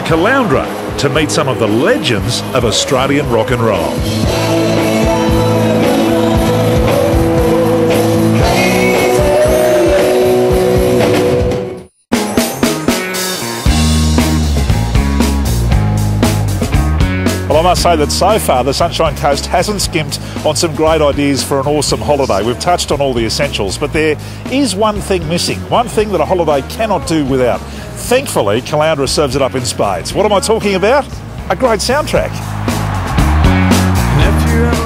Caloundra to meet some of the legends of Australian rock and roll. Well, I must say that so far the Sunshine Coast hasn't skimped on some great ideas for an awesome holiday. We've touched on all the essentials, but there is one thing missing, one thing that a holiday cannot do without. Thankfully, Caloundra serves it up in spades. What am I talking about? A great soundtrack.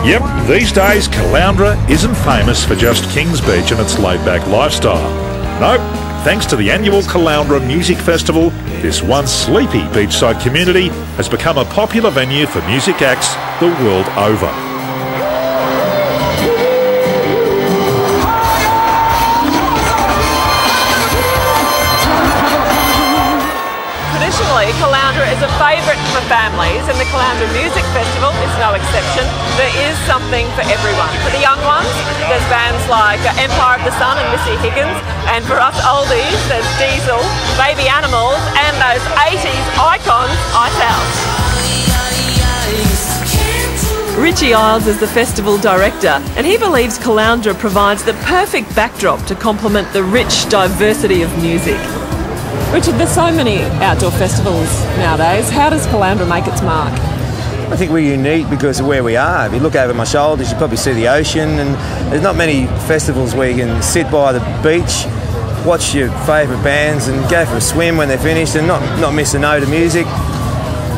Yep, these days Caloundra isn't famous for just Kings Beach and its laid-back lifestyle. Nope, thanks to the annual Caloundra Music Festival, this once sleepy beachside community has become a popular venue for music acts the world over. Traditionally, Caloundra is a favourite for families, and the Caloundra Music Festival is no exception. There is something for everyone. For the young ones, there's bands like Empire of the Sun and Missy Higgins, and for us oldies, there's Diesel, Baby Animals, and those 80s icons, Ice House. Richie Isles is the festival director, and he believes Caloundra provides the perfect backdrop to complement the rich diversity of music. Richard, there's so many outdoor festivals nowadays. How does Caloundra make its mark? I think we're unique because of where we are. If you look over my shoulders, you probably see the ocean, and there's not many festivals where you can sit by the beach, watch your favourite bands and go for a swim when they're finished and not miss a note of music.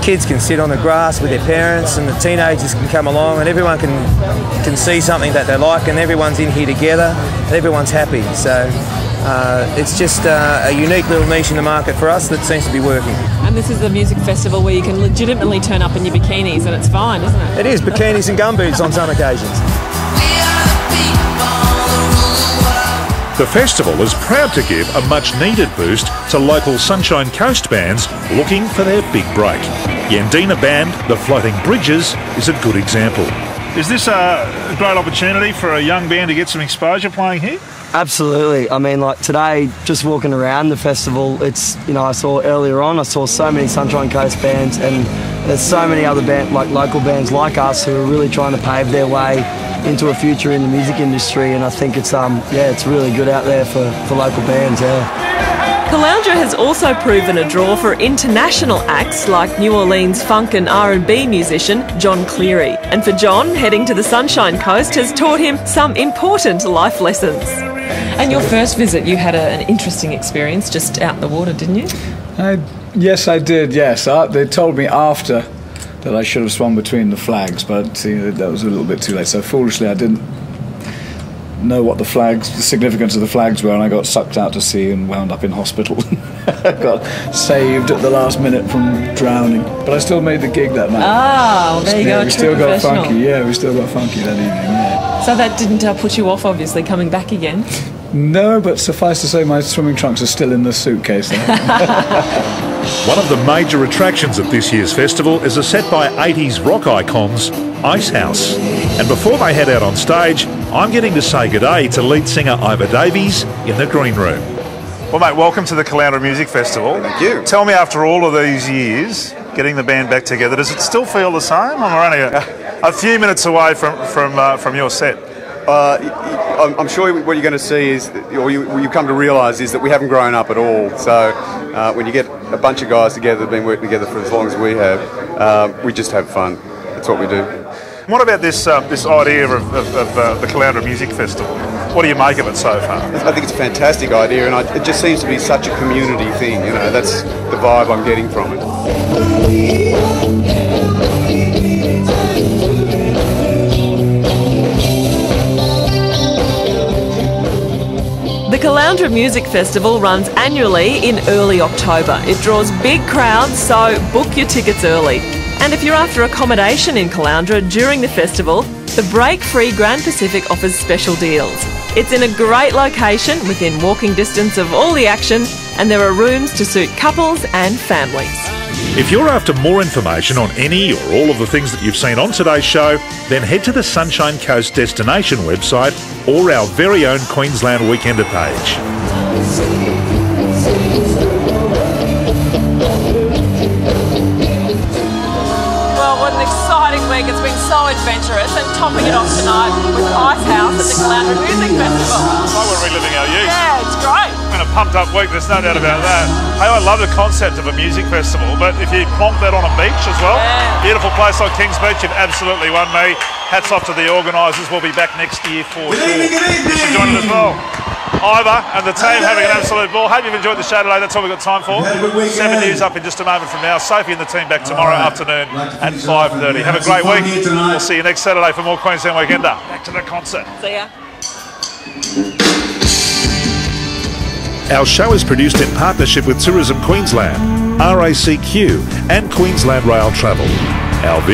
Kids can sit on the grass with their parents, and the teenagers can come along, and everyone can see something that they like, and everyone's in here together and everyone's happy. So it's just a unique little niche in the market for us that seems to be working. And this is a music festival where you can legitimately turn up in your bikinis and it's fine, isn't it? It is, bikinis and gumboots on some occasions. The festival is proud to give a much-needed boost to local Sunshine Coast bands looking for their big break. Yandina band, The Floating Bridges, is a good example. Is this a great opportunity for a young band to get some exposure playing here? Absolutely. I mean, like today, just walking around the festival, it's, you know, I saw earlier on, I saw so many Sunshine Coast bands, and there's so many other local bands like us who are really trying to pave their way into a future in the music industry, and I think it's it's really good out there for local bands. Caloundra has also proven a draw for international acts like New Orleans funk and R&B musician John Cleary. And for John, heading to the Sunshine Coast has taught him some important life lessons. And your first visit, you had an interesting experience just out in the water, didn't you? Yes, I did, yes. They told me after that I should have swum between the flags, but that was a little bit too late. So foolishly, I didn't know what the significance of the flags were, and I got sucked out to sea and wound up in hospital. I got saved at the last minute from drowning, but I still made the gig that night. Ah, well, there you go. We still got funky. Yeah, we still got funky that evening. Yeah. So that didn't put you off, obviously, coming back again. No, but suffice to say, my swimming trunks are still in the suitcase. One of the major attractions at this year's festival is a set by 80s rock icons, Ice House. And before they head out on stage, I'm getting to say g'day to lead singer Ivor Davies in the green room. Well, mate, welcome to the Caloundra Music Festival. Thank you. Tell me, after all of these years, getting the band back together, does it still feel the same? We're only a few minutes away from your set. I'm sure what you're going to see is, or you come to realise, is that we haven't grown up at all. So when you get a bunch of guys together that have been working together for as long as we have, we just have fun. That's what we do. What about this idea of the Caloundra Music Festival? What do you make of it so far? I think it's a fantastic idea, and it just seems to be such a community thing. You know, that's the vibe I'm getting from it. The Caloundra Music Festival runs annually in early October. It draws big crowds, so book your tickets early. And if you're after accommodation in Caloundra during the festival, the Break Free Grand Pacific offers special deals. It's in a great location within walking distance of all the action, and there are rooms to suit couples and families. If you're after more information on any or all of the things that you've seen on today's show, then head to the Sunshine Coast destination website or our very own Queensland Weekender page. been so adventurous, and topping it off tonight with Ice House at the Caloundra Music Festival. It's like we're reliving our youth. Yeah, it's great. It's been a pumped up week, there's no doubt about that. Hey, I love the concept of a music festival, but if you plonk that on a beach as well, beautiful place like Kings Beach, you've absolutely won me. Hats off to the organisers. We'll be back next year for sure. You should join it as well. Ivor and the team having an absolute ball. Hope you've enjoyed the show today. That's all we've got time for. 7 News up in just a moment from now. Sophie and the team back tomorrow afternoon at 5:30. Have a great week. We'll see you next Saturday for more Queensland Weekender. Back to the concert. See ya. Our show is produced in partnership with Tourism Queensland, RACQ and Queensland Rail Travel. Our vehicle